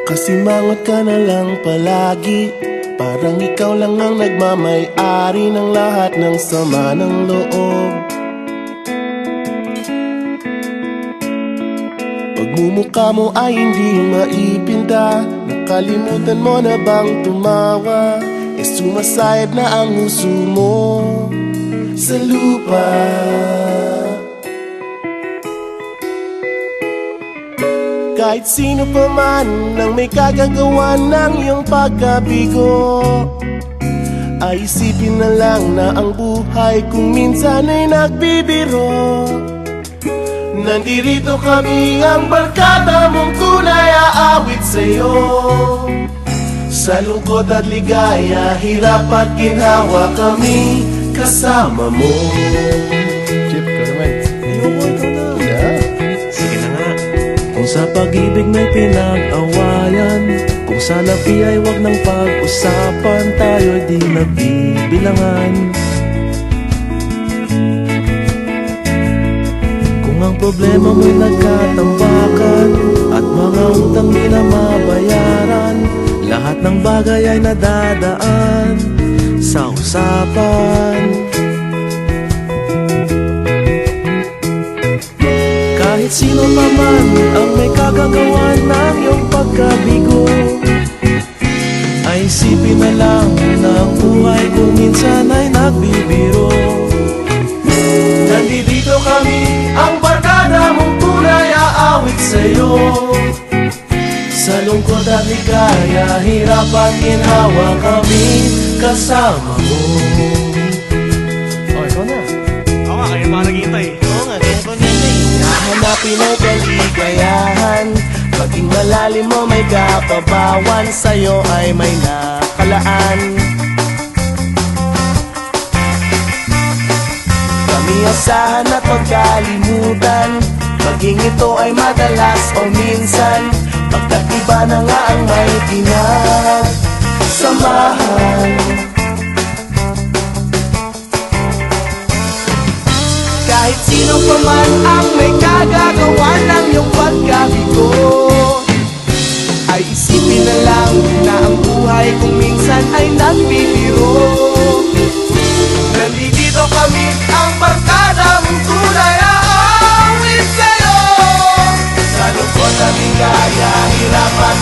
Nakasimangot ka na lang palagi, parang ikaw lang ang nagmamay-ari ng lahat ng sama ng loob. Pagmumukha mo ay hindi maipinta, nakalimutan mo na bang tumawa? E sumasayad na ang huso mo sa lupa. Kahit sino pa man ang may kagagawa ng iyong pagkabigo, ay isipin na lang na ang buhay kung minsan ay nagbibiro. Nandirito kami, ang barkada mong tunay aawit sa'yo. Sa lungkot at ligaya, hirap at ginhawa, kami kasama mo. Chip, ka naman. Ayoko, ikaw na. Yeah. Sige na nga. Kung sa pag-ibig may pinag-awayan, kung sa labi ay wag nang pag-usapan, tayo'y di nagbibilangan. Kung ang problema mo'y nagkatambakan at mga utang di na mabayaran, lahat ng bagay ay nadadaan sa usapan. Kahit sino pa man ang may kagagawa ng iyong pagkabigo, ay isipin na lang na ang buhay kung minsan ay nagbibiro. Nandito kami, ang barkada mong tunay aawit sa'yo. Sa lungkot at ligaya, hirap at ginhawa, kami kasama mo. Oh, ikaw na. Oo nga, kayo mga naghihintay. Oo nga, kaya ko nito. Hanapin ay kaligayahan, maging malalim mo may kapabawan, sa'yo ay may nakalaan. Kami asahan at magkalimutan, maging ito ay madalas o minsan, pagkat iba na nga ang may pinagsamahan. Kahit sino pa man ang may kagagawa ng iyong pagkabigo, ay isipin na lang na ang buhay kung minsan ay nagbibiro. Nandito kami, ang barkada mong tunay aawit sa'yo. Sa lungkot at ligaya, hirap at